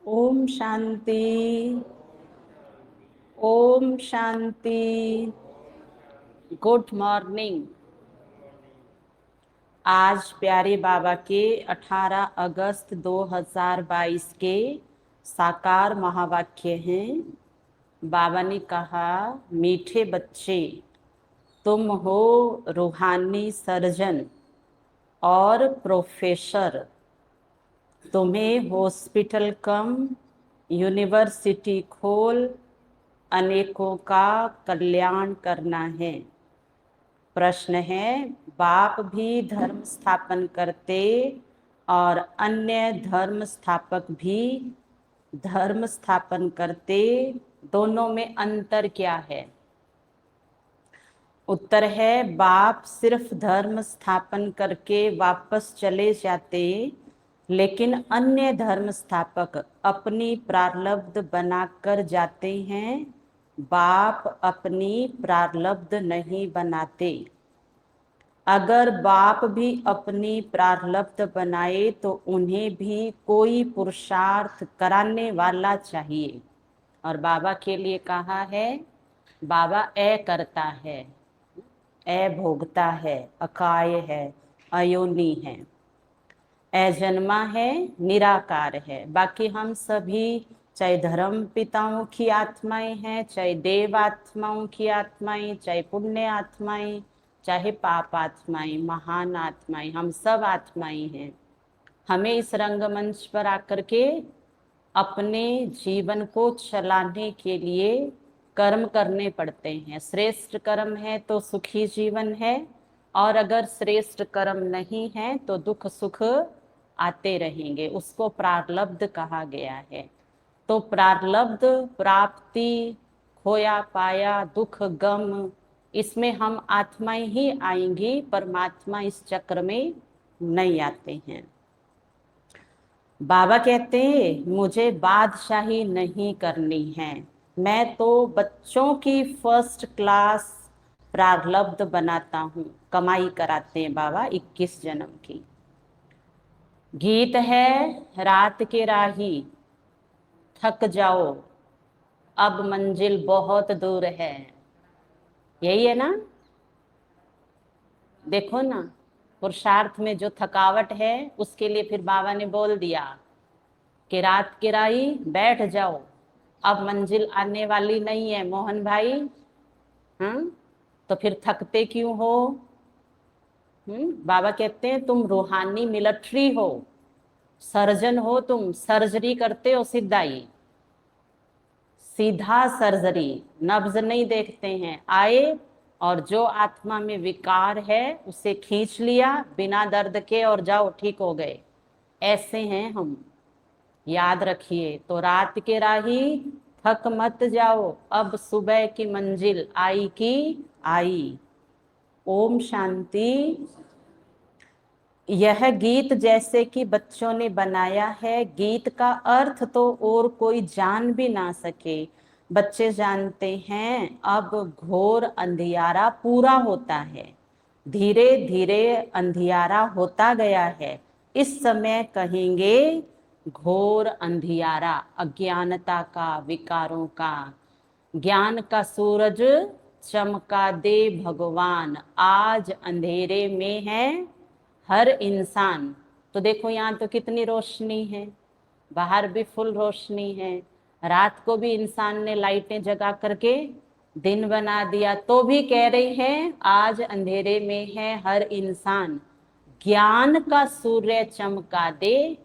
Om Shanti. Om Shanti. Good morning. आज प्यारे बाबा के 18 अगस्त 2022 के साकार महावाक्य हैं। बाबा ने कहा, मीठे बच्चे, तुम हो रूहानी सर्जन और प्रोफेसर। तुम्हें हॉस्पिटल कम यूनिवर्सिटी खोल अनेकों का कल्याण करना है। प्रश्न है, बाप भी धर्म स्थापन करते और अन्य धर्म स्थापक भी धर्म स्थापन करते, दोनों में अंतर क्या है? उत्तर है, बाप सिर्फ धर्म स्थापन करके वापस चले जाते, लेकिन अन्य धर्म स्थापक अपनी प्रारब्ध बनाकर जाते हैं। बाप अपनी प्रारब्ध नहीं बनाते। अगर बाप भी अपनी प्रारब्ध बनाए तो उन्हें भी कोई पुरुषार्थ कराने वाला चाहिए। और बाबा के लिए कहा है, बाबा ए करता है, ए भोगता है, अकाय है, अयोनि है, ए जन्मा है, निराकार है। बाकी हम सभी, चाहे धर्म पिताओं की आत्माएं हैं, चाहे देव आत्माओं की आत्माएं, चाहे पुण्य आत्माएं, चाहे पाप आत्माएं, महान आत्माएं, हम सब आत्माएं हैं। हमें इस रंगमंच पर आकर के अपने जीवन को चलाने के लिए कर्म करने पड़ते हैं। श्रेष्ठ कर्म है तो सुखी जीवन है, और अगर श्रेष्ठ कर्म नहीं है तो दुख सुख आते रहेंगे। उसको प्रारब्ध कहा गया है। तो प्रारब्ध, प्राप्ति, खोया पाया, दुख, गम, इसमें हम आत्माएं ही आएंगी, परमात्मा इस चक्र में नहीं आते हैं। बाबा कहते हैं, मुझे बादशाही नहीं करनी है, मैं तो बच्चों की फर्स्ट क्लास प्रारब्ध बनाता हूँ। कमाई कराते हैं बाबा 21 जन्म की। गीत है, रात के राही थक जाओ, अब मंजिल बहुत दूर है। यही है ना? देखो ना, पुरुषार्थ में जो थकावट है उसके लिए फिर बाबा ने बोल दिया कि रात की राही बैठ जाओ, अब मंजिल आने वाली नहीं है मोहन भाई। हाँ, तो फिर थकते क्यों हो? बाबा कहते हैं, तुम रूहानी मिलिट्री हो, सर्जन हो, तुम सर्जरी करते हो, सिधाई सीधा सर्जरी, नब्ज नहीं देखते हैं। आए और जो आत्मा में विकार है उसे खींच लिया बिना दर्द के और जाओ, ठीक हो गए। ऐसे हैं हम, याद रखिए। तो रात के राही थक मत जाओ, अब सुबह की मंजिल आई की आई। ओम शांति। यह गीत जैसे कि बच्चों ने बनाया है, गीत का अर्थ तो और कोई जान भी ना सके। बच्चे जानते हैं अब घोर अंधियारा पूरा होता है, धीरे धीरे अंधियारा होता गया है। इस समय कहेंगे घोर अंधियारा, अज्ञानता का, विकारों का। ज्ञान का सूरज चमका दे भगवान, आज अंधेरे में है हर इंसान। तो देखो यहाँ तो कितनी रोशनी है, बाहर भी फुल रोशनी है। रात को भी इंसान ने लाइटें जगा करके दिन बना दिया, तो भी कह रही है आज अंधेरे में है हर इंसान। ज्ञान का सूर्य चमका दे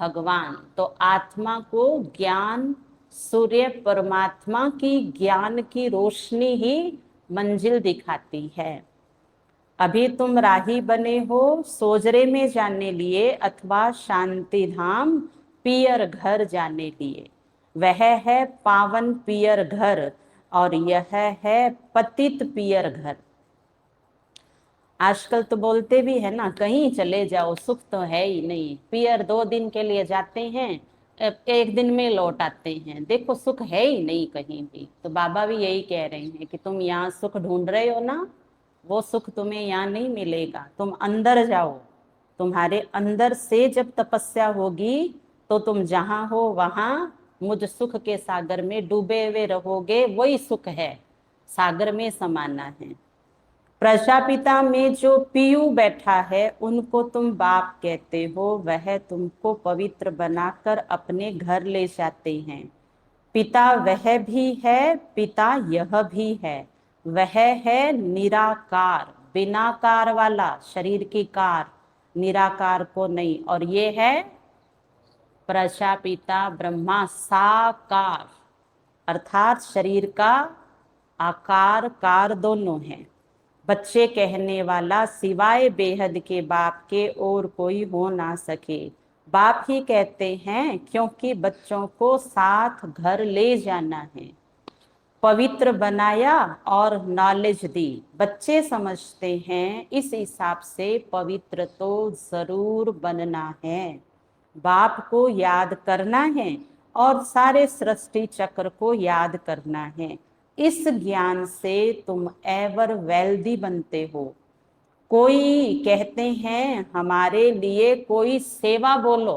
भगवान। तो आत्मा को ज्ञान सूर्य परमात्मा की ज्ञान की रोशनी ही मंजिल दिखाती है। अभी तुम राही बने हो सोजरे में जाने लिए अथवा शांति धाम पियर घर जाने लिए। वह है पावन पियर घर और यह है पतित पियर घर। आजकल तो बोलते भी है ना, कहीं चले जाओ सुख तो है ही नहीं। पियर 2 दिन के लिए जाते हैं, एक दिन में लौट आते हैं। देखो सुख है ही नहीं कहीं भी। तो बाबा भी यही कह रहे हैं कि तुम यहाँ सुख ढूंढ रहे हो ना, वो सुख तुम्हें यहाँ नहीं मिलेगा। तुम अंदर जाओ, तुम्हारे अंदर से जब तपस्या होगी तो तुम जहां हो वहां मुझ सुख के सागर में डूबे हुए रहोगे, वही सुख है, सागर में समाना है। प्रजापिता में जो पीयू बैठा है उनको तुम बाप कहते हो, वह तुमको पवित्र बनाकर अपने घर ले जाते हैं। पिता वह भी है, पिता यह भी है। वह है निराकार, बिना कार वाला, शरीर की कार, निराकार को नहीं। और ये है प्रजापिता ब्रह्मा साकार, अर्थात शरीर का आकार कार दोनों है। बच्चे कहने वाला सिवाय बेहद के बाप के और कोई हो ना सके। बाप ही कहते हैं क्योंकि बच्चों को साथ घर ले जाना है। पवित्र बनाया और नॉलेज दी। बच्चे समझते हैं इस हिसाब से पवित्र तो जरूर बनना है, बाप को याद करना है और सारे सृष्टि चक्र को याद करना है। इस ज्ञान से तुम एवर वेल्दी बनते हो। कोई कहते हैं हमारे लिए कोई सेवा बोलो।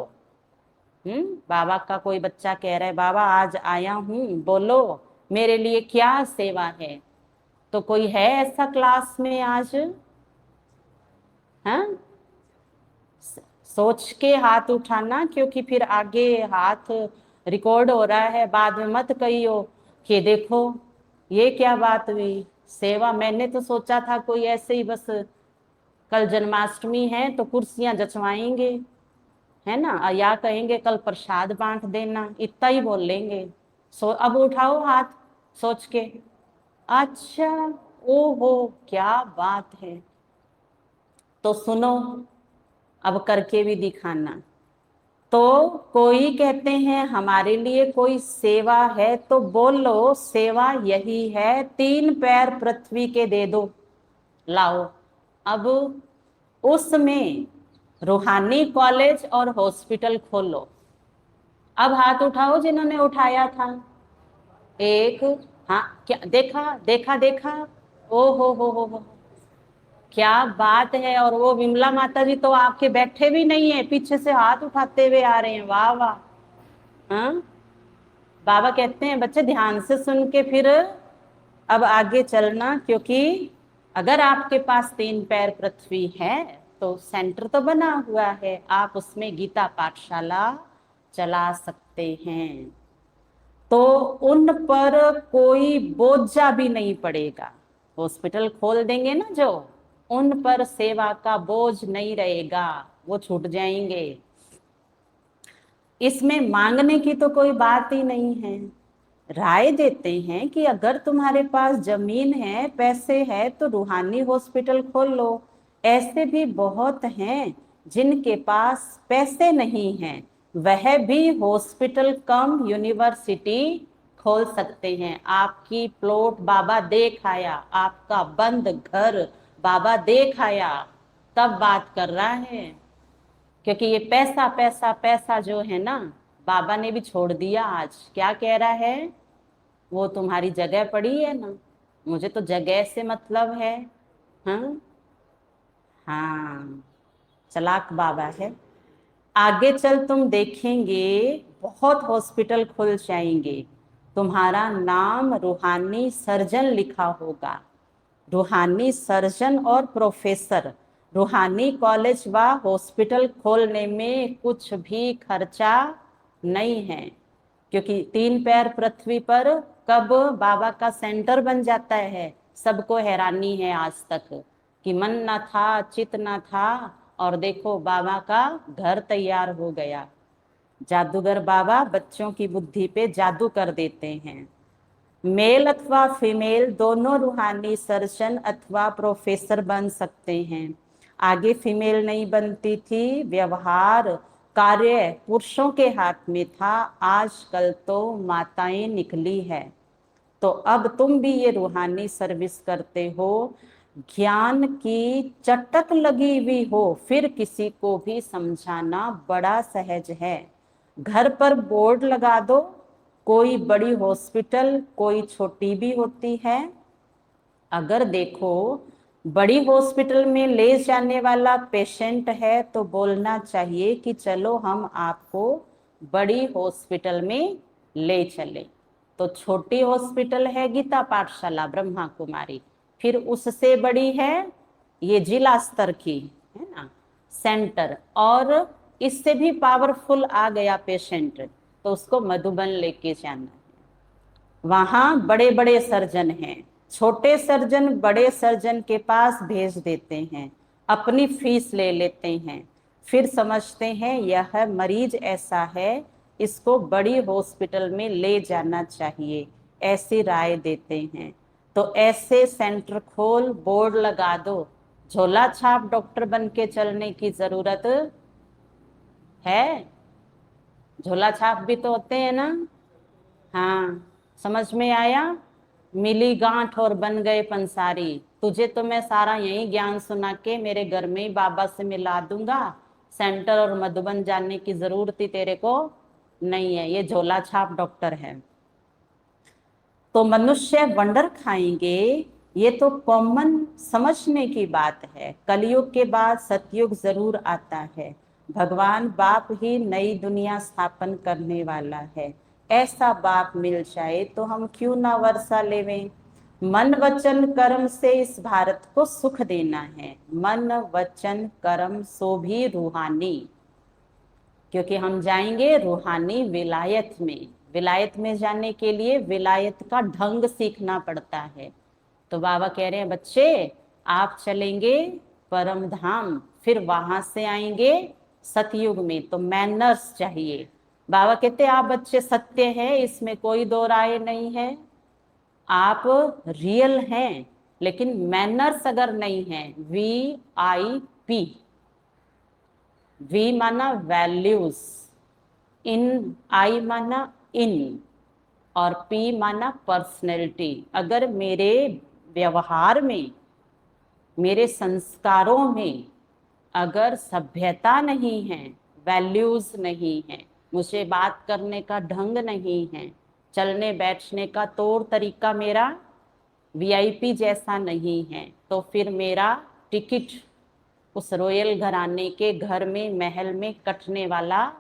बाबा का कोई बच्चा कह रहा है बाबा आज आया हूँ, बोलो मेरे लिए क्या सेवा है। तो कोई है ऐसा क्लास में आज? हाँ, सोच के हाथ उठाना, क्योंकि फिर आगे हाथ रिकॉर्ड हो रहा है, बाद में मत कहियो कि देखो ये क्या बात हुई। सेवा मैंने तो सोचा था कोई ऐसे ही बस कल जन्माष्टमी है तो कुर्सियां जचवाएंगे, है ना, या कहेंगे कल प्रसाद बांट देना, इतना ही बोल लेंगे। अब उठाओ हाथ सोच के। अच्छा, ओहो क्या बात है। तो सुनो, अब करके भी दिखाना। तो कोई कहते हैं हमारे लिए कोई सेवा है, तो बोलो सेवा यही है, 3 पैर पृथ्वी के दे दो, लाओ। अब उसमें रूहानी कॉलेज और हॉस्पिटल खोलो। अब हाथ उठाओ जिन्होंने उठाया था। एक, हाँ, क्या देखा देखा देखा, ओ हो, क्या बात है। और वो विमला माता जी तो आपके बैठे भी नहीं है, पीछे से हाथ उठाते हुए आ रहे हैं, वाह वाह। हाँ, बाबा कहते हैं बच्चे ध्यान से सुन के फिर अब आगे चलना, क्योंकि अगर आपके पास 3 पैर पृथ्वी है तो सेंटर तो बना हुआ है, आप उसमें गीता पाठशाला चला सकते हैं। तो उन पर कोई बोझा भी नहीं पड़ेगा। हॉस्पिटल खोल देंगे ना जो, उन पर सेवा का बोझ नहीं रहेगा, वो छूट जाएंगे। इसमें मांगने की तो कोई बात ही नहीं है। राय देते हैं कि अगर तुम्हारे पास जमीन है, पैसे है, तो रूहानी हॉस्पिटल खोल लो। ऐसे भी बहुत हैं जिनके पास पैसे नहीं हैं, वह भी हॉस्पिटल कम यूनिवर्सिटी खोल सकते हैं। आपकी प्लॉट बाबा देख आया, आपका बंद घर बाबा देख आया, तब बात कर रहा है। क्योंकि ये पैसा पैसा पैसा जो है ना, बाबा ने भी छोड़ दिया। आज क्या कह रहा है, वो तुम्हारी जगह पड़ी है ना, मुझे तो जगह से मतलब है। हाँ हाँ, चालाक बाबा है। आगे चल तुम देखेंगे बहुत हॉस्पिटल खुल जाएंगे, तुम्हारा नाम रूहानी सर्जन लिखा होगा। रूहानी सर्जन और प्रोफेसर। रूहानी कॉलेज व हॉस्पिटल खोलने में कुछ भी खर्चा नहीं है, क्योंकि 3 पैर पृथ्वी पर कब बाबा का सेंटर बन जाता है, सबको हैरानी है आज तक कि मन ना था, चित ना था, और देखो बाबा का घर तैयार हो गया। जादूगर बाबा बच्चों की बुद्धि पे जादू कर देते हैं। मेल अथवा फीमेल दोनों रूहानी सर्जन अथवा प्रोफेसर बन सकते हैं। आगे फीमेल नहीं बनती थी, व्यवहार कार्य पुरुषों के हाथ में था, आजकल तो माताएं निकली है। तो अब तुम भी ये रूहानी सर्विस करते हो, ज्ञान की चटक लगी हुई हो, फिर किसी को भी समझाना बड़ा सहज है। घर पर बोर्ड लगा दो, कोई बड़ी हॉस्पिटल कोई छोटी भी होती है। अगर देखो बड़ी हॉस्पिटल में ले जाने वाला पेशेंट है तो बोलना चाहिए कि चलो हम आपको बड़ी हॉस्पिटल में ले चले। तो छोटी हॉस्पिटल है गीता पाठशाला ब्रह्मा कुमारी, फिर उससे बड़ी है ये जिला स्तर की, है ना, सेंटर, और इससे भी पावरफुल आ गया पेशेंट तो उसको मधुबन लेके जाना है। वहां बड़े बड़े सर्जन हैं, छोटे सर्जन बड़े सर्जन के पास भेज देते हैं, अपनी फीस ले लेते हैं, फिर समझते हैं यह मरीज ऐसा है, इसको बड़ी हॉस्पिटल में ले जाना चाहिए, ऐसी राय देते हैं। तो ऐसे सेंटर खोल, बोर्ड लगा दो, झोला छाप डॉक्टर बन के चलने की जरूरत है। झोला छाप भी तो होते हैं ना। हाँ, समझ में आया। मिली गांठ और बन गए पंसारी। तुझे तो मैं सारा यही ज्ञान सुना के मेरे घर में ही बाबा से मिला दूंगा, सेंटर और मधुबन जाने की जरूरत ही तेरे को नहीं है। ये झोला छाप डॉक्टर है। तो मनुष्य वंडर खाएंगे, ये तो कॉमन समझने की बात है। कलयुग के बाद सतयुग जरूर आता है। भगवान बाप ही नई दुनिया स्थापन करने वाला है। ऐसा बाप मिल जाए तो हम क्यों ना वर्षा लेवें। मन वचन कर्म से इस भारत को सुख देना है। मन वचन कर्म सो भी रूहानी, क्योंकि हम जाएंगे रूहानी विलायत में। विलायत में जाने के लिए विलायत का ढंग सीखना पड़ता है। तो बाबा कह रहे हैं बच्चे आप चलेंगे परम धाम, फिर वहां से आएंगे सतयुग में, तो मैनर्स चाहिए। बाबा कहते आप बच्चे सत्य हैं, इसमें कोई दो राय नहीं है, आप रियल हैं, लेकिन मैनर्स अगर नहीं है, VIP, वी माना वैल्यूज, इन आई माना इन, और पी माना पर्सनैलिटी। अगर मेरे व्यवहार में, मेरे संस्कारों में अगर सभ्यता नहीं है, वैल्यूज नहीं है, मुझे बात करने का ढंग नहीं है, चलने बैठने का तौर तरीका मेरा VIP जैसा नहीं है, तो फिर मेरा टिकट उस रॉयल घराने के घर में, महल में कटने वाला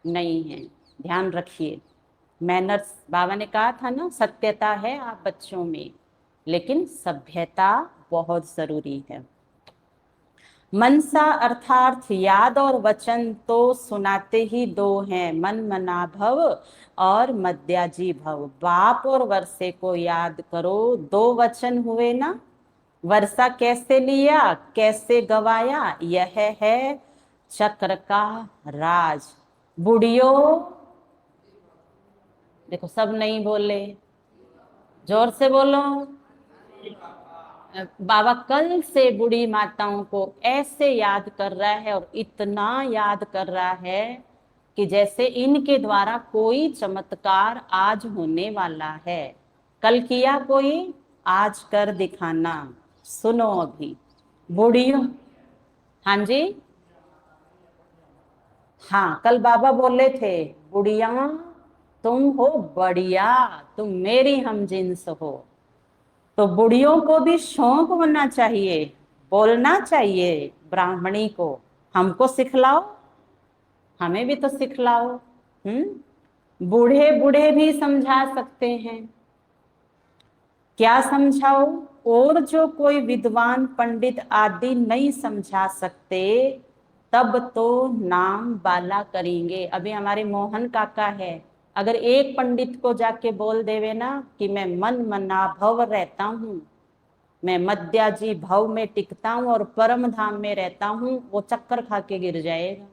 नहीं है। ध्यान रखिए, मैनर्स, बाबा ने कहा था ना, सत्यता है आप बच्चों में, लेकिन सभ्यता बहुत जरूरी है। मनसा अर्थार्थ याद और वचन तो सुनाते ही दो हैं, मन मना भव और मद्याजी भव। बाप और वर्षे को याद करो, दो वचन हुए ना। वर्षा कैसे लिया, कैसे गवाया, यह है चक्र का राज। बुढ़ियो, देखो सब नहीं बोले, जोर से बोलो। बाबा कल से बूढ़ी माताओं को ऐसे याद कर रहा है, और इतना याद कर रहा है कि जैसे इनके द्वारा कोई चमत्कार आज होने वाला है। कल किया कोई, आज कर दिखाना। सुनो अभी बूढ़ियों। हाँ जी, हाँ कल बाबा बोले थे, बुढ़िया तुम हो बढ़िया, तुम मेरी हम जिन्स हो। तो बुढ़ियों को भी शौक होना चाहिए, बोलना चाहिए ब्राह्मणी को, हमको सिखलाओ, हमें भी तो सिखलाओ। बूढ़े बूढ़े भी समझा सकते हैं, क्या समझाओ। और जो कोई विद्वान पंडित आदि नहीं समझा सकते, तब तो नाम बाला करेंगे। अभी हमारे मोहन काका है, अगर एक पंडित को जाके बोल देवे ना कि मैं मन मना भव रहता हूँ, मैं मद्याजी भव में टिकता हूँ और परम धाम में रहता हूँ, वो चक्कर खा के गिर जाएगा।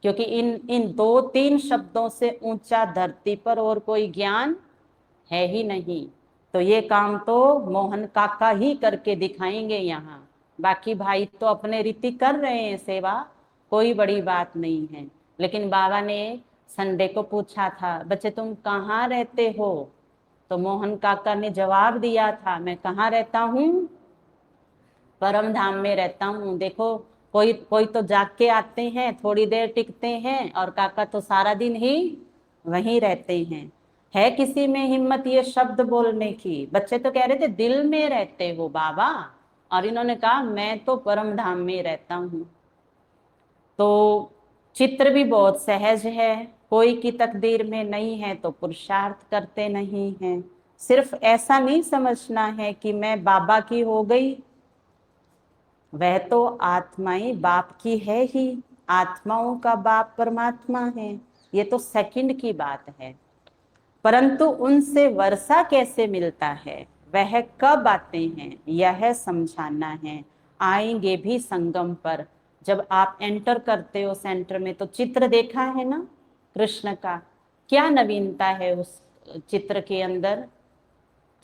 क्योंकि इन इन दो तीन शब्दों से ऊंचा धरती पर और कोई ज्ञान है ही नहीं। तो ये काम तो मोहन काका ही करके दिखाएंगे यहाँ। बाकी भाई तो अपने रीति कर रहे हैं सेवा, कोई बड़ी बात नहीं है। लेकिन बाबा ने संडे को पूछा था, बच्चे तुम कहाँ रहते हो? तो मोहन काका ने जवाब दिया था, मैं कहाँ रहता हूँ? परम धाम में रहता हूँ। देखो, कोई कोई तो जाग के आते हैं, थोड़ी देर टिकते हैं, और काका तो सारा दिन ही वहीं रहते हैं। है किसी में हिम्मत ये शब्द बोलने की? बच्चे तो कह रहे थे दिल में रहते हो बाबा, और इन्होंने कहा मैं तो परम धाम में रहता हूँ। तो चित्र भी बहुत सहज है, कोई की तकदीर में नहीं है तो पुरुषार्थ करते नहीं हैं। सिर्फ ऐसा नहीं समझना है कि मैं बाबा की हो गई, वह तो आत्माएं बाप की है ही, आत्माओं का बाप परमात्मा है, ये तो सेकंड की बात है। परंतु उनसे वर्षा कैसे मिलता है, वह कब आते हैं, यह समझाना है। आएंगे भी संगम पर। जब आप एंटर करते हो सेंटर में तो चित्र देखा है ना कृष्ण का, क्या नवीनता है उस चित्र के अंदर?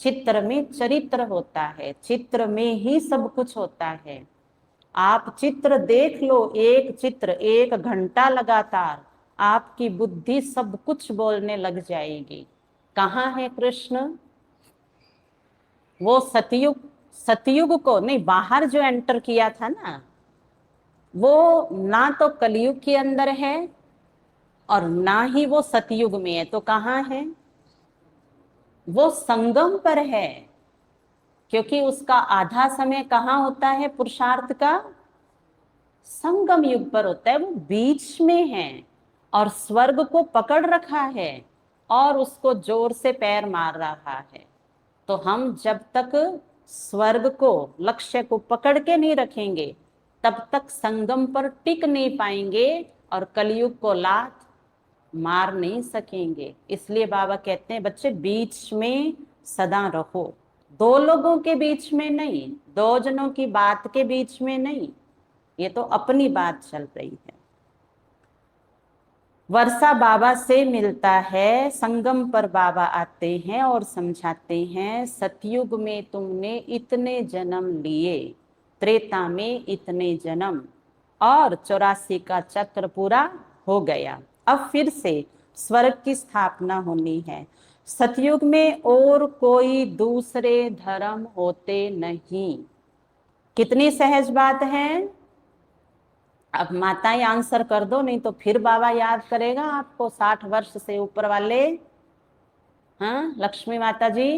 चित्र में चरित्र होता है, चित्र में ही सब कुछ होता है। आप चित्र देख लो, एक चित्र 1 घंटा लगातार, आपकी बुद्धि सब कुछ बोलने लग जाएगी। कहाँ है कृष्ण? वो सतयुग, सतयुग को नहीं, बाहर जो एंटर किया था ना, वो ना तो कलयुग के अंदर है और ना ही वो सतयुग में है। तो कहाँ है? वो संगम पर है, क्योंकि उसका आधा समय कहाँ होता है पुरुषार्थ का? संगम युग पर होता है। वो बीच में है और स्वर्ग को पकड़ रखा है और उसको जोर से पैर मार रहा है। तो हम जब तक स्वर्ग को, लक्ष्य को पकड़ के नहीं रखेंगे, तब तक संगम पर टिक नहीं पाएंगे और कलयुग को लात मार नहीं सकेंगे। इसलिए बाबा कहते हैं बच्चे बीच में सदा रहो, दो लोगों के बीच में नहीं, दो जनों की बात के बीच में नहीं, ये तो अपनी बात चल रही है। वर्षा बाबा से मिलता है, संगम पर बाबा आते हैं और समझाते हैं सतयुग में तुमने इतने जन्म लिए, त्रेता में इतने जन्म, और 84 का चक्र पूरा हो गया, अब फिर से स्वर्ग की स्थापना होनी है। सतयुग में और कोई दूसरे धर्म होते नहीं। कितनी सहज बात है। अब माताएं आंसर कर दो, नहीं तो फिर बाबा याद करेगा आपको 60 वर्ष से ऊपर वाले। हाँ लक्ष्मी माता जी,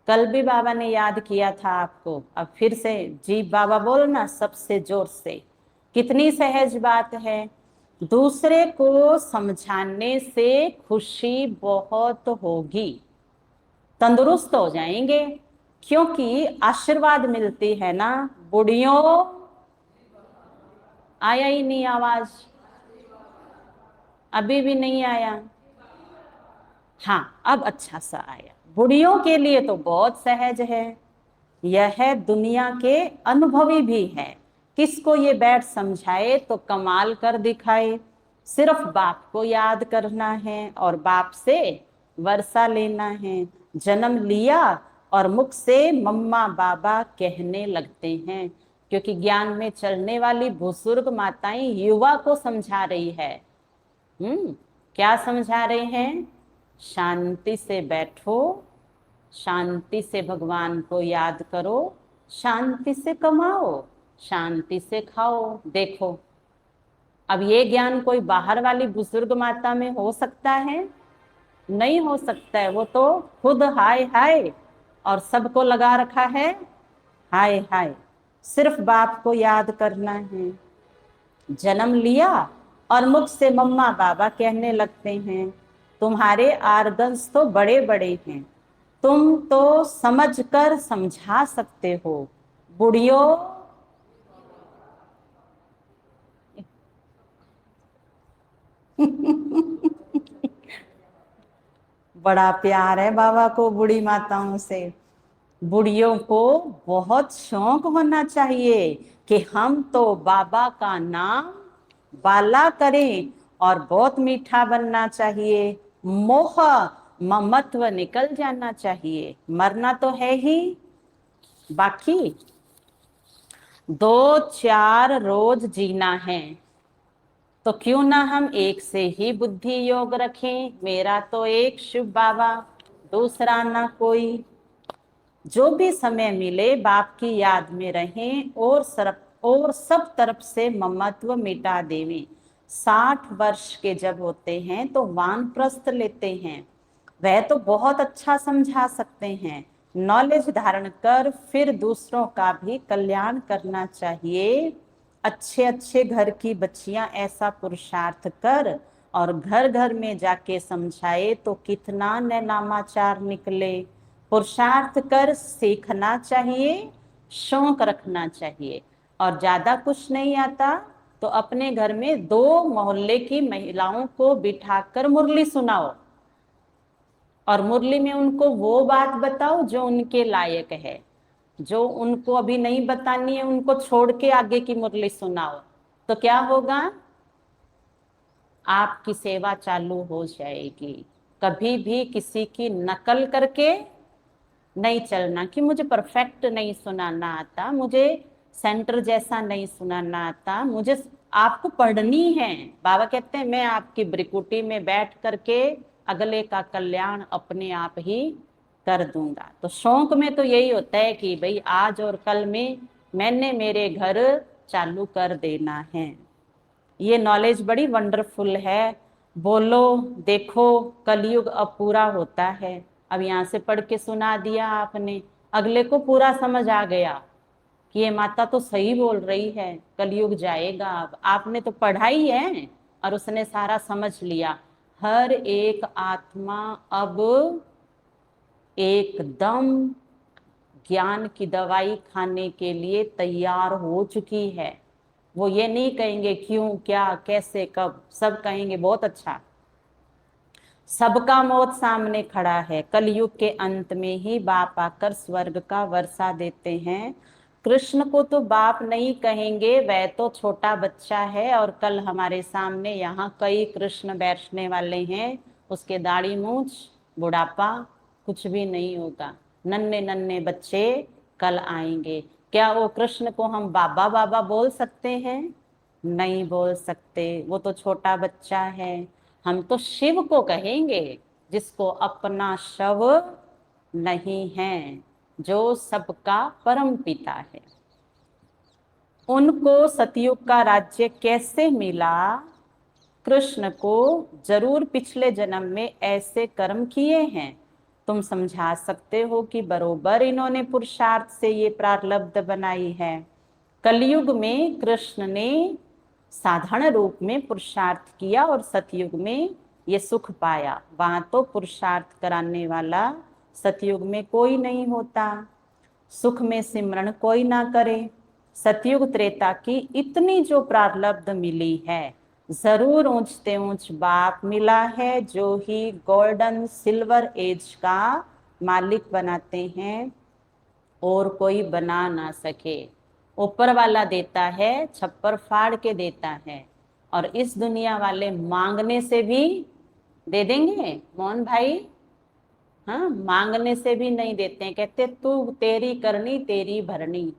कल भी बाबा ने याद किया था आपको, अब फिर से जी बाबा बोलना सबसे जोर से। कितनी सहज बात है। दूसरे को समझाने से खुशी बहुत होगी, तंदुरुस्त हो जाएंगे, क्योंकि आशीर्वाद मिलती है ना। बुढ़ियों, आया ही नहीं आवाज, अभी भी नहीं आया। हाँ अब अच्छा सा आया। बुढ़ियों के लिए तो बहुत सहज है, यह दुनिया के अनुभवी भी है। किसको ये बैठ समझाए तो कमाल कर दिखाए। सिर्फ बाप को याद करना है और बाप से वर्षा लेना है। जन्म लिया और मुख से मम्मा बाबा कहने लगते हैं, क्योंकि ज्ञान में चलने वाली बुजुर्ग माताएं युवा को समझा रही है। क्या समझा रहे हैं? शांति से बैठो, शांति से भगवान को याद करो, शांति से कमाओ, शांति से खाओ। देखो अब ये ज्ञान कोई बाहर वाली बुजुर्ग माता में हो सकता है? नहीं हो सकता है। वो तो खुद हाय हाय और सबको लगा रखा है हाय हाय। सिर्फ बाप को याद करना है। जन्म लिया और मुख से मम्मा बाबा कहने लगते हैं। तुम्हारे आर्गन्स तो बड़े बड़े हैं, तुम तो समझकर समझा सकते हो। बुढ़ियों, बड़ा प्यार है बाबा को बूढ़ी माताओं से। बुढ़ियों को बहुत शौक होना चाहिए कि हम तो बाबा का नाम बाला करें, और बहुत मीठा बनना चाहिए। मोह ममत्व निकल जाना चाहिए। मरना तो है ही, बाकी 2-4 रोज जीना है, तो क्यों ना हम एक से ही बुद्धि योग रखें। मेरा तो एक शिव बाबा, दूसरा ना कोई। जो भी समय मिले बाप की याद में रहें और सब तरफ से ममत्व मिटा देवें। 60 वर्ष के जब होते हैं तो वानप्रस्थ लेते हैं। वह तो बहुत अच्छा समझा सकते हैं। नॉलेज धारण कर फिर दूसरों का भी कल्याण करना चाहिए। अच्छे अच्छे घर की बच्चियां ऐसा पुरुषार्थ कर और घर घर में जाके समझाए तो कितना नामाचार निकले। पुरुषार्थ कर सीखना चाहिए, शौक रखना चाहिए। और ज्यादा कुछ नहीं आता तो अपने घर में 2 मोहल्ले की महिलाओं को बिठाकर मुरली सुनाओ, और मुरली में उनको वो बात बताओ जो उनके लायक है। जो उनको अभी नहीं बतानी है उनको छोड़ के आगे की मुरली सुनाओ, तो क्या होगा, आपकी सेवा चालू हो जाएगी। कभी भी किसी की नकल करके नहीं चलना कि मुझे परफेक्ट नहीं सुनाना आता, मुझे सेंटर जैसा नहीं सुनाना आता, मुझे आपको पढ़नी है। बाबा कहते हैं मैं आपकी ब्रिकुटी में बैठ करके अगले का कल्याण अपने आप ही कर दूंगा। तो शौक में तो यही होता है कि भाई आज और कल में मैंने मेरे घर चालू कर देना है। ये नॉलेज बड़ी वंडरफुल है। बोलो देखो कलयुग अब पूरा होता है। अब यहाँ से पढ़ के सुना दिया आपने, अगले को पूरा समझ आ गया कि ये माता तो सही बोल रही है, कलयुग जाएगा। अब आपने तो पढ़ाई है और उसने सारा समझ लिया। हर एक आत्मा अब एकदम ज्ञान की दवाई खाने के लिए तैयार हो चुकी है। वो ये नहीं कहेंगे क्यों, क्या, कैसे, कब, सब कहेंगे बहुत अच्छा। सबका मौत सामने खड़ा है। कलयुग के अंत में ही बाप आकर स्वर्ग का वर्षा देते हैं। कृष्ण को तो बाप नहीं कहेंगे, वह तो छोटा बच्चा है। और कल हमारे सामने यहाँ कई कृष्ण बैठने वाले हैं, उसके दाढ़ी मूछ बुढ़ापा कुछ भी नहीं होगा। नन्हे नन्हे बच्चे कल आएंगे। क्या वो कृष्ण को हम बाबा बाबा बोल सकते हैं? नहीं बोल सकते, वो तो छोटा बच्चा है। हम तो शिव को कहेंगे जिसको अपना शव नहीं है, जो सबका परम पिता है। उनको सतयुग का राज्य कैसे मिला? कृष्ण को जरूर पिछले जन्म में ऐसे कर्म किए हैं। तुम समझा सकते हो कि बरोबर इन्होंने पुरुषार्थ से ये प्रारब्ध बनाई है। कलयुग में कृष्ण ने साधारण रूप में पुरुषार्थ किया और सतयुग में ये सुख पाया। वहां तो पुरुषार्थ कराने वाला सतयुग में कोई नहीं होता। सुख में सिमरण कोई ना करे। सतयुग त्रेता की इतनी जो प्रारब्ध मिली है, जरूर ऊंचते ऊंच बाप मिला है जो ही गोल्डन सिल्वर एज का मालिक बनाते हैं और कोई बना ना सके। ऊपर वाला देता है, छप्पर फाड़ के देता है। और इस दुनिया वाले मांगने से भी दे देंगे मोहन भाई? हाँ, मांगने से भी नहीं देते हैं, कहते तू तेरी करनी तेरी भरनी।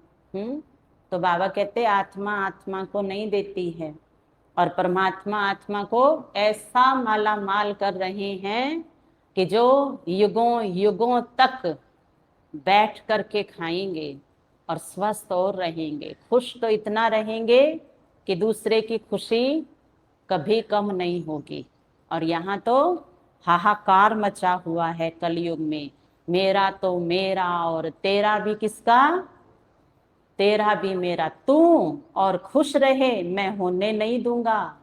तो बाबा कहते आत्मा आत्मा को नहीं देती है, और परमात्मा आत्मा को ऐसा माला माल कर रहे हैं कि जो युगों युगों तक बैठ करके खाएंगे और स्वस्थ और रहेंगे। खुश तो इतना रहेंगे कि दूसरे की खुशी कभी कम नहीं होगी। और यहाँ तो हाहाकार मचा हुआ है कलयुग में। मेरा तो मेरा और तेरा भी किसका? तेरा भी मेरा। तू और खुश रहे, मैं होने नहीं दूंगा।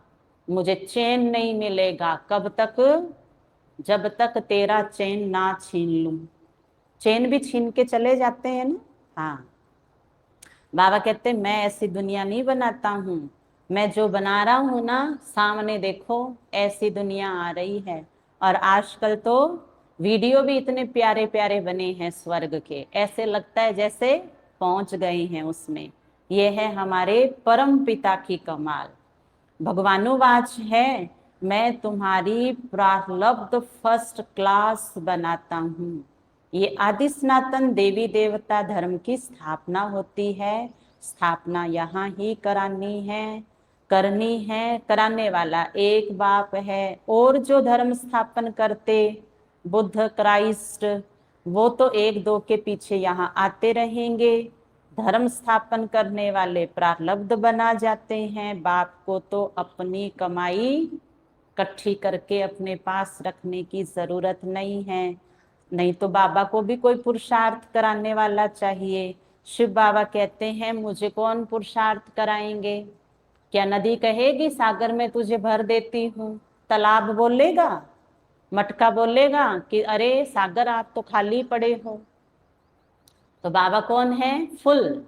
मुझे चैन नहीं मिलेगा। कब तक? जब तक तेरा चैन ना छीन लूं। चैन भी छीन के चले जाते हैं ना। हाँ, बाबा कहते मैं ऐसी दुनिया नहीं बनाता हूँ, मैं जो बना रहा हूँ ना, सामने देखो ऐसी दुनिया आ रही है। और आजकल तो वीडियो भी इतने प्यारे प्यारे बने हैं स्वर्ग के, ऐसे लगता है जैसे पहुंच गए हैं उसमें। ये है हमारे परम पिता की कमाल। भगवानुवाच है, मैं तुम्हारी प्रारब्ध फर्स्ट क्लास बनाता हूँ। ये आदि सनातन देवी देवता धर्म की स्थापना होती है। स्थापना यहाँ ही करानी है, करनी है। कराने वाला एक बाप है। और जो धर्म स्थापन करते, बुद्ध, क्राइस्ट, वो तो एक दो के पीछे यहाँ आते रहेंगे। धर्म स्थापन करने वाले प्रारब्ध बना जाते हैं। बाप को तो अपनी कमाई इकट्ठी करके अपने पास रखने की जरूरत नहीं है। नहीं तो बाबा को भी कोई पुरुषार्थ कराने वाला चाहिए। शिव बाबा कहते हैं मुझे कौन पुरुषार्थ कराएंगे? क्या नदी कहेगी सागर में तुझे भर देती हूँ? तालाब बोलेगा, मटका बोलेगा कि अरे सागर आप तो खाली पड़े हो। तो बाबा कौन है? फुल।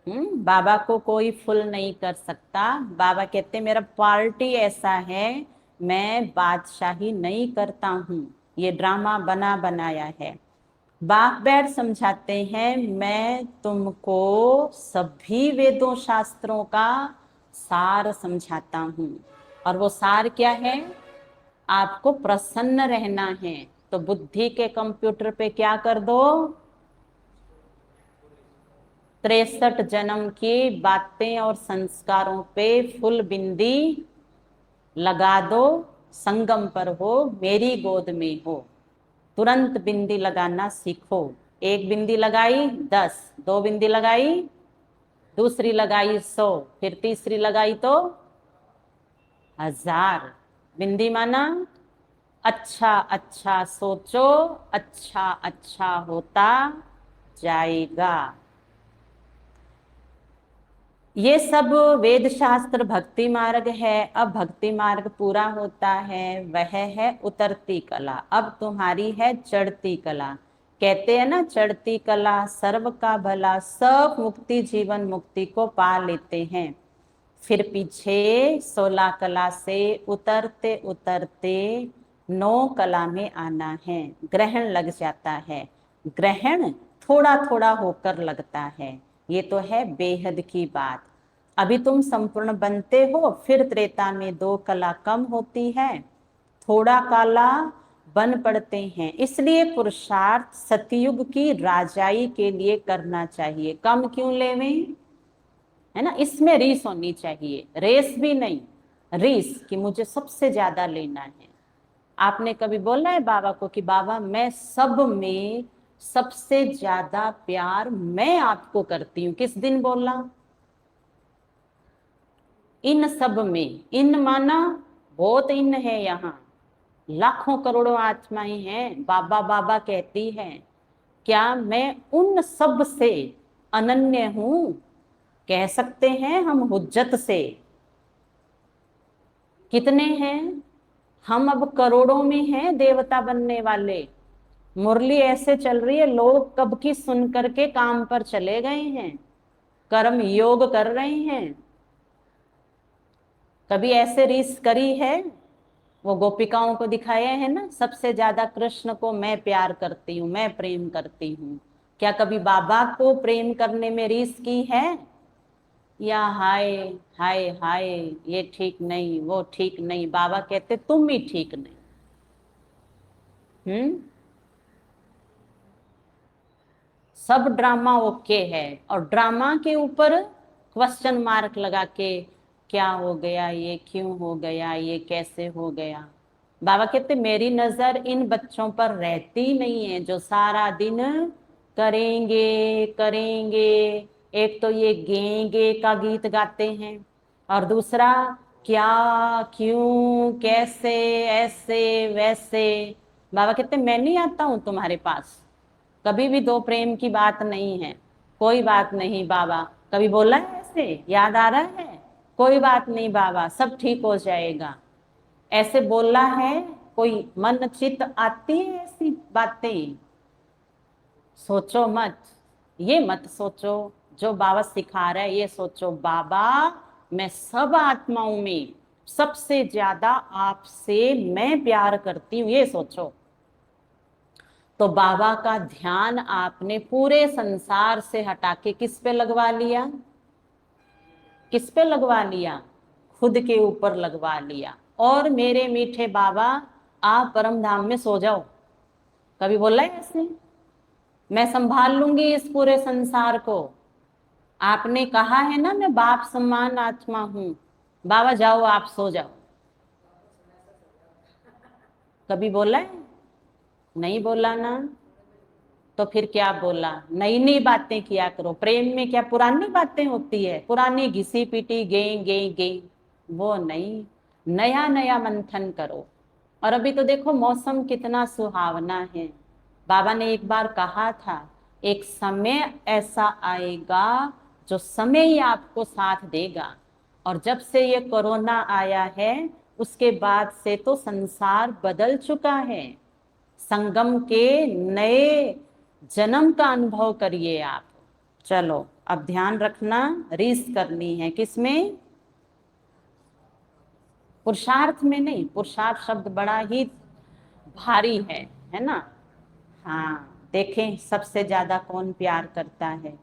बाबा को कोई फुल नहीं कर सकता। बाबा कहते मेरा पार्टी ऐसा है, मैं बादशाही नहीं करता हूँ, ये ड्रामा बना बनाया है। बाप बैठ समझाते हैं मैं तुमको सभी वेदों शास्त्रों का सार समझाता हूँ। और वो सार क्या है? आपको प्रसन्न रहना है। तो बुद्धि के कंप्यूटर पे क्या कर दो? 63 जन्म की बातें और संस्कारों पे फुल बिंदी लगा दो। संगम पर हो, मेरी गोद में हो। तुरंत बिंदी लगाना सीखो। एक बिंदी लगाई 10, दो बिंदी लगाई, दूसरी लगाई 100, फिर तीसरी लगाई तो 1000। बिंदी माना अच्छा अच्छा सोचो, अच्छा अच्छा होता जाएगा। ये सब वेद शास्त्र भक्ति मार्ग है। अब भक्ति मार्ग पूरा होता है, वह है उतरती कला। अब तुम्हारी है चढ़ती कला। कहते हैं ना, चढ़ती कला सर्व का भला, सब मुक्ति जीवन मुक्ति को पा लेते हैं। फिर पीछे 16 कला से उतरते उतरते 9 कला में आना है। ग्रहण लग जाता है। ग्रहण थोड़ा थोड़ा होकर लगता है। ये तो है बेहद की बात। अभी तुम संपूर्ण बनते हो, फिर त्रेता में 2 कला कम होती है, थोड़ा काला बन पड़ते हैं। इसलिए पुरुषार्थ सतयुग की राजाई के लिए करना चाहिए। कम क्यों लेवें? है ना, इसमें रीस होनी चाहिए। रेस भी नहीं, रीस कि मुझे सबसे ज्यादा लेना है। आपने कभी बोला है बाबा को कि बाबा मैं सब में सबसे ज्यादा प्यार मैं आपको करती हूँ? किस दिन बोला? इन सब में। इन माना बहुत इन है, यहाँ लाखों करोड़ों आत्माएं हैं। बाबा बाबा कहती है क्या मैं उन सब से अनन्य हूं? कह सकते हैं हम हुज्जत से। कितने हैं हम? अब करोड़ों में हैं देवता बनने वाले। मुरली ऐसे चल रही है, लोग कब की सुन करके काम पर चले गए हैं, कर्म योग कर रहे हैं। कभी ऐसे रीस करी है? वो गोपिकाओं को दिखाया है ना, सबसे ज्यादा कृष्ण को मैं प्यार करती हूँ, मैं प्रेम करती हूँ। क्या कभी बाबा को प्रेम करने में रीस की है? या हाय हाय हाय, ये ठीक नहीं, वो ठीक नहीं। बाबा कहते तुम ही ठीक नहीं। सब ड्रामा ओके है, और ड्रामा के ऊपर क्वेश्चन मार्क लगा के क्या हो गया, ये क्यों हो गया, ये कैसे हो गया। बाबा कहते मेरी नजर इन बच्चों पर रहती नहीं है जो सारा दिन करेंगे करेंगे। एक तो ये गे गे का गीत गाते हैं, और दूसरा क्या, क्यों, कैसे, ऐसे वैसे। बाबा कहते मैं नहीं आता हूं तुम्हारे पास। कभी भी दो प्रेम की बात नहीं है। कोई बात नहीं बाबा। कभी बोला है ऐसे? याद आ रहा है? कोई बात नहीं बाबा, सब ठीक हो जाएगा, ऐसे बोला है? कोई मन चित आती है ऐसी बातें? सोचो मत, ये मत सोचो। जो बाबा सिखा रहा है ये सोचो, बाबा मैं सब आत्माओं में सबसे ज्यादा आपसे मैं प्यार करती हूँ, ये सोचो। तो बाबा का ध्यान आपने पूरे संसार से हटा के किस पे लगवा लिया? किस पे लगवा लिया? खुद के ऊपर लगवा लिया। और मेरे मीठे बाबा आप परम धाम में सो जाओ। कभी बोला है ऐसे? मैं संभाल लूंगी इस पूरे संसार को। आपने कहा है ना मैं बाप समान आत्मा हूं। बाबा जाओ आप सो जाओ। कभी बोला है? नहीं बोला ना। तो फिर क्या बोला? नई नई बातें किया करो। प्रेम में क्या पुरानी बातें होती है? पुरानी घिसी पीटी गे गे गे, वो नहीं। नया नया मंथन करो। और अभी तो देखो मौसम कितना सुहावना है। बाबा ने एक बार कहा था एक समय ऐसा आएगा जो समय ही आपको साथ देगा। और जब से ये कोरोना आया है उसके बाद से तो संसार बदल चुका है। संगम के नए जन्म का अनुभव करिए आप। चलो अब ध्यान रखना, रीस करनी है किसमें? पुरुषार्थ में नहीं, पुरुषार्थ शब्द बड़ा ही भारी है ना। हाँ, देखें सबसे ज्यादा कौन प्यार करता है,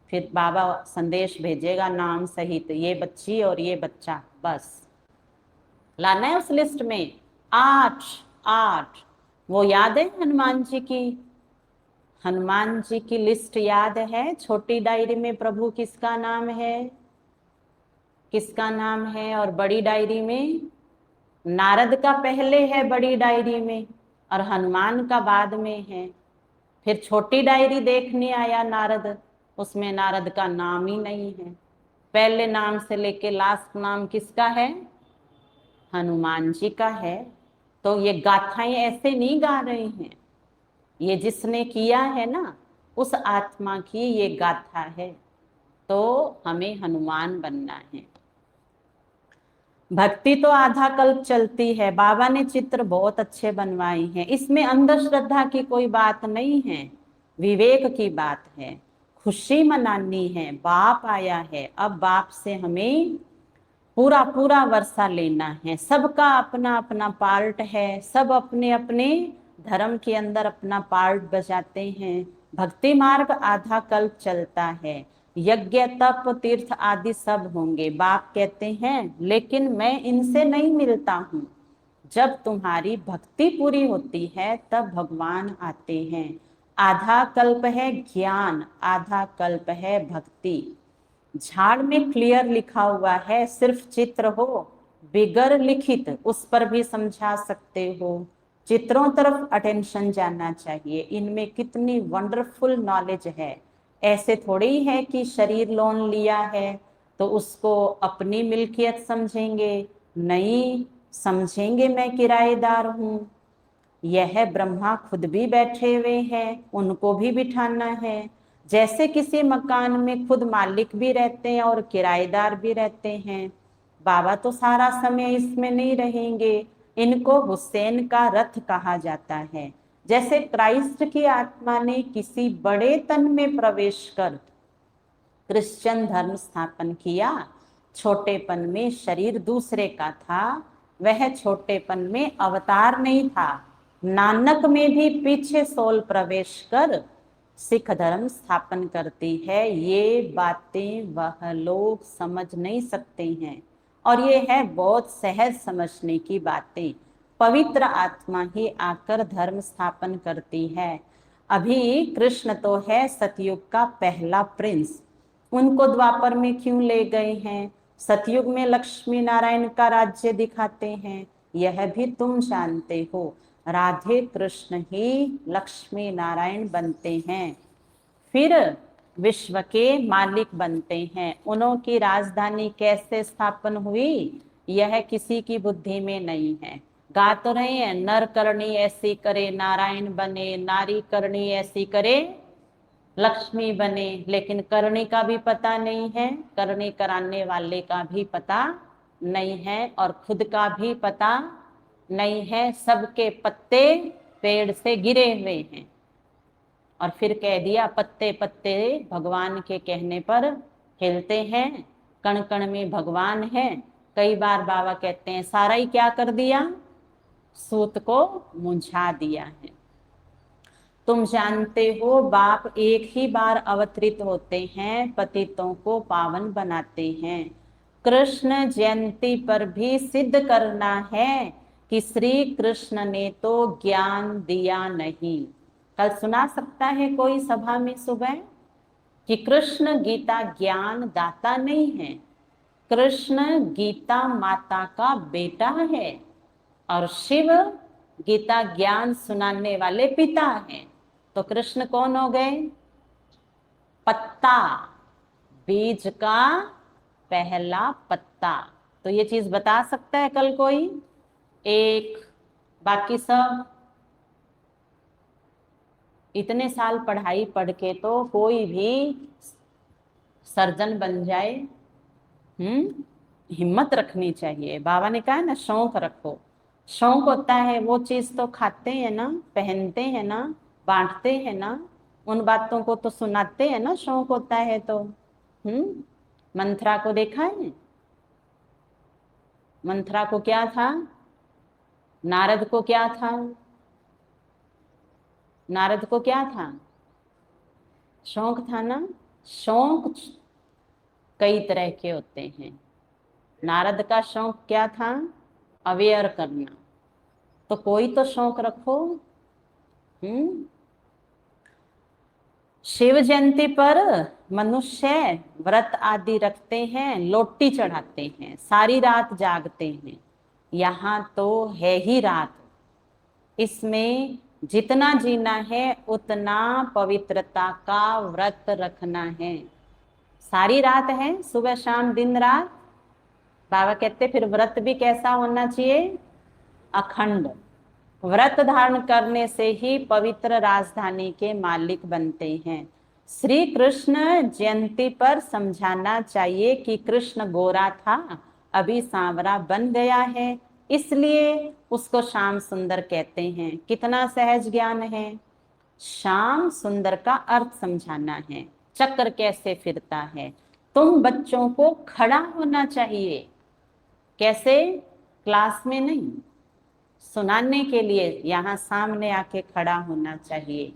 फिर बाबा संदेश भेजेगा नाम सहित, ये बच्ची और ये बच्चा, बस लाना है उस लिस्ट में। 8 8 वो याद है हनुमान जी की? हनुमान जी की लिस्ट याद है? छोटी डायरी में प्रभु किसका नाम है, किसका नाम है? और बड़ी डायरी में नारद का पहले है बड़ी डायरी में, और हनुमान का बाद में है। फिर छोटी डायरी देखने आया नारद, उसमें नारद का नाम ही नहीं है। पहले नाम से लेके लास्ट नाम किसका है? हनुमान जी का है। तो ये गाथाएं ऐसे नहीं गा रहे हैं, ये जिसने किया है ना उस आत्मा की ये गाथा है। तो हमें हनुमान बनना है। भक्ति तो आधा कल्प चलती है, बाबा ने चित्र बहुत अच्छे बनवाए हैं, इसमें अंधश्रद्धा की कोई बात नहीं है, विवेक की बात है। खुशी मनानी है, बाप आया है, अब बाप से हमें पूरा पूरा वर्षा लेना है। सबका अपना अपना पार्ट है, सब अपने अपने धर्म के अंदर अपना पार्ट बजाते हैं। भक्ति मार्ग आधा कल्प चलता है, यज्ञ तप तीर्थ आदि सब होंगे। बाप कहते हैं लेकिन मैं इनसे नहीं मिलता हूँ। जब तुम्हारी भक्ति पूरी होती है तब भगवान आते हैं। आधा कल्प है ज्ञान, आधा कल्प है भक्ति। झाड़ में क्लियर लिखा हुआ है, सिर्फ चित्र हो बिगर लिखित उस पर भी समझा सकते हो। चित्रों तरफ अटेंशन जाना चाहिए, इनमें कितनी वंडरफुल नॉलेज है। ऐसे थोड़ी है कि शरीर लोन लिया है तो उसको अपनी मिल्कियत समझेंगे, नहीं समझेंगे मैं किराएदार हूँ। यह ब्रह्मा खुद भी बैठे हुए हैं, उनको भी बिठाना है। जैसे किसी मकान में खुद मालिक भी रहते हैं और किराएदार भी रहते हैं, बाबा तो सारा समय इसमें नहीं रहेंगे। इनको हुसैन का रथ कहा जाता है। जैसे क्राइस्ट की आत्मा ने किसी बड़े तन में प्रवेश कर क्रिश्चियन धर्म स्थापन किया, छोटेपन में शरीर दूसरे का था, वह छोटेपन में अवतार नहीं था। नानक में भी पीछे सोल प्रवेश कर सिख धर्म स्थापन करती है। ये बातें वह लोग समझ नहीं सकते हैं, और ये है बहुत सहज समझने की बातें। पवित्र आत्मा ही आकर धर्म स्थापन करती है। अभी कृष्ण तो है सतयुग का पहला प्रिंस, उनको द्वापर में क्यों ले गए हैं? सतयुग में लक्ष्मी नारायण का राज्य दिखाते हैं, यह भी तुम जानते हो। राधे कृष्ण ही लक्ष्मी नारायण बनते हैं, फिर विश्व के मालिक बनते हैं। उन्हों की राजधानी कैसे स्थापन हुई यह किसी की बुद्धि में नहीं है। गा तो रहे हैं, नर करनी ऐसी करे नारायण बने, नारी करनी ऐसी करे लक्ष्मी बने, लेकिन करने का भी पता नहीं है, करने कराने वाले का भी पता नहीं है, और खुद का भी पता नहीं है। सबके पत्ते पेड़ से गिरे हुए हैं, और फिर कह दिया पत्ते पत्ते भगवान के कहने पर हिलते हैं, कण कण में भगवान है। कई बार बाबा कहते हैं सारा ही क्या कर दिया, सूत को मुंझा दिया है। तुम जानते हो बाप एक ही बार अवतरित होते हैं, पतितों को पावन बनाते हैं। कृष्ण जयंती पर भी सिद्ध करना है कि श्री कृष्ण ने तो ज्ञान दिया नहीं। कल सुना सकता है कोई सभा में सुबह कि कृष्ण गीता ज्ञान दाता नहीं है, कृष्ण गीता माता का बेटा है, और शिव गीता ज्ञान सुनाने वाले पिता हैं। तो कृष्ण कौन हो गए? पत्ता, बीज का पहला पत्ता। तो ये चीज बता सकता है कल कोई एक? बाकी सब इतने साल पढ़ाई पढ़ के तो कोई भी सर्जन बन जाए, हिम्मत रखनी चाहिए। बाबा ने कहा ना शौक रखो। शौक होता है वो चीज तो खाते हैं ना, पहनते हैं ना, बांटते हैं ना, उन बातों को तो सुनाते हैं ना, शौक होता है तो। मंथरा को देखा है? मंथरा को क्या था? नारद को क्या था? नारद को क्या था? शौक था ना। शौक कई तरह के होते हैं। नारद का शौक क्या था? अवेयर करना। तो कोई तो शौक रखो। हम्म शिव जयंती पर मनुष्य व्रत आदि रखते हैं, लोटी चढ़ाते हैं, सारी रात जागते हैं। यहाँ तो है ही रात। इसमें जितना जीना है उतना पवित्रता का व्रत रखना है। सारी रात है, सुबह शाम दिन रात। बाबा कहते फिर व्रत भी कैसा होना चाहिए? अखंड। व्रत धारण करने से ही पवित्र राजधानी के मालिक बनते हैं। श्री कृष्ण जयंती पर समझाना चाहिए कि कृष्ण गोरा था, अभी सांवरा बन गया है, इसलिए उसको श्याम सुंदर कहते हैं। कितना सहज ज्ञान है। श्याम सुंदर का अर्थ समझाना है, चक्र कैसे फिरता है। तुम बच्चों को खड़ा होना चाहिए। कैसे? क्लास में नहीं, सुनाने के लिए यहाँ सामने आके खड़ा होना चाहिए।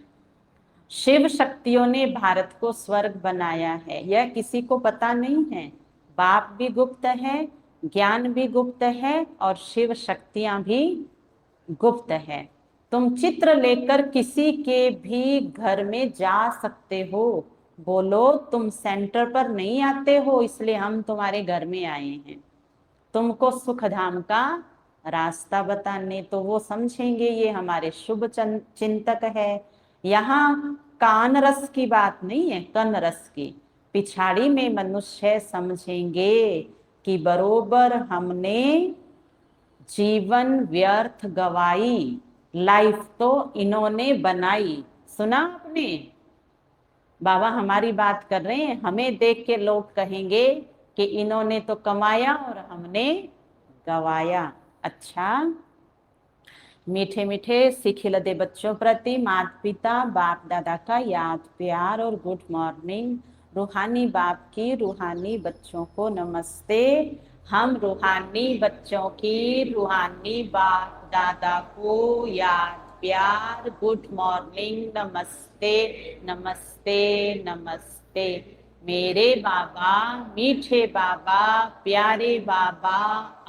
शिव शक्तियों ने भारत को स्वर्ग बनाया है, यह किसी को पता नहीं है। बाप भी गुप्त है, ज्ञान भी गुप्त है, और शिव शक्तियां भी गुप्त है। तुम चित्र लेकर किसी के भी घर में जा सकते हो। बोलो तुम सेंटर पर नहीं आते हो, इसलिए हम तुम्हारे घर में आए हैं तुमको सुख धाम का रास्ता बताने। तो वो समझेंगे ये हमारे शुभ चिंतक है। यहाँ कान रस की बात नहीं है, कन रस की। पिछाड़ी में मनुष्य समझेंगे कि बरोबर हमने जीवन व्यर्थ गवाई, लाइफ तो इन्होंने बनाई। सुना आपने? बाबा हमारी बात कर रहे हैं, हमें देख के लोग कहेंगे कि इन्होंने तो कमाया और हमने गवाया। अच्छा, मीठे मीठे सिखिल दे बच्चों प्रति माता पिता बाप दादा का याद प्यार और गुड मॉर्निंग। रूहानी बाप की रूहानी बच्चों को नमस्ते। हम रूहानी बच्चों की रूहानी बाप दादा को याद प्यार गुड मॉर्निंग नमस्ते नमस्ते नमस्ते। मेरे बाबा, मीठे बाबा, प्यारे बाबा,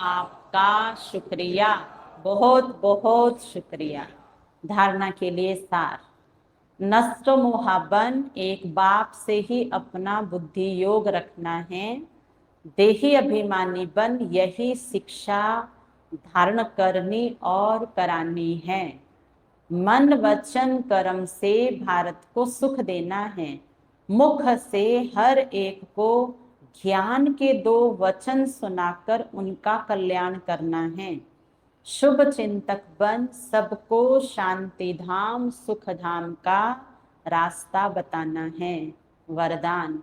आपका शुक्रिया, बहुत बहुत शुक्रिया। धारणा के लिए सार। नष्ट मोहाबन, एक बाप से ही अपना बुद्धि योग रखना है। देही अभिमानी बन, यही शिक्षा धारण करनी और करानी है। मन वचन कर्म से भारत को सुख देना है। मुख से हर एक को ज्ञान के दो वचन सुनाकर उनका कल्याण करना है। शुभ चिंतक बन, सबको शांति धाम सुख धाम का रास्ता बताना है। वरदान।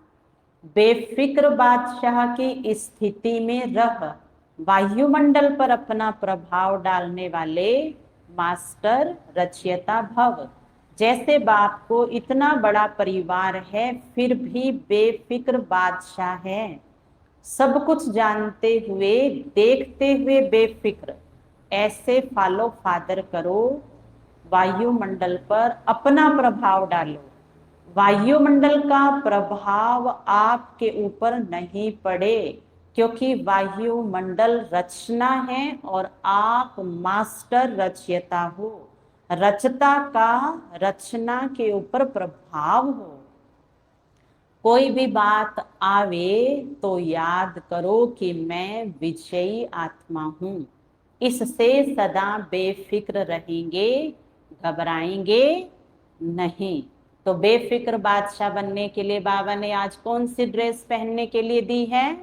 बेफिक्र बादशाह की स्थिति में रह वायुमंडल पर अपना प्रभाव डालने वाले मास्टर रचयिता भव। जैसे बाप को इतना बड़ा परिवार है फिर भी बेफिक्र बादशाह है। सब कुछ जानते हुए देखते हुए बेफिक्र, ऐसे फॉलो फादर करो। वायुमंडल पर अपना प्रभाव डालो। वायुमंडल का प्रभाव आपके ऊपर नहीं पड़े, क्योंकि वायुमंडल रचना है और आप मास्टर रचयिता हो। रचता का रचना के ऊपर प्रभाव हो। कोई भी बात आवे तो याद करो कि मैं विजयी आत्मा हूं। इससे सदा बेफिक्र रहेंगे, घबराएंगे नहीं। तो बेफिक्र बादशाह बनने के लिए बाबा ने आज कौन सी ड्रेस पहनने के लिए दी है?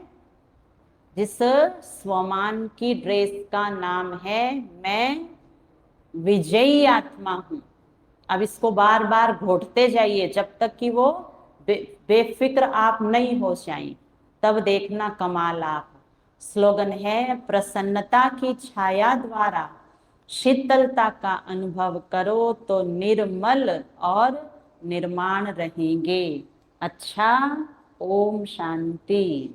जिस स्वमान की ड्रेस का नाम है मैं विजयी आत्मा हूं। अब इसको बार बार घोटते जाइए जब तक कि वो बेफिक्र आप नहीं हो जाएं, तब देखना कमाल आप। स्लोगन है, प्रसन्नता की छाया द्वारा शीतलता का अनुभव करो तो निर्मल और निर्माण रहेंगे। अच्छा, ओम शांति।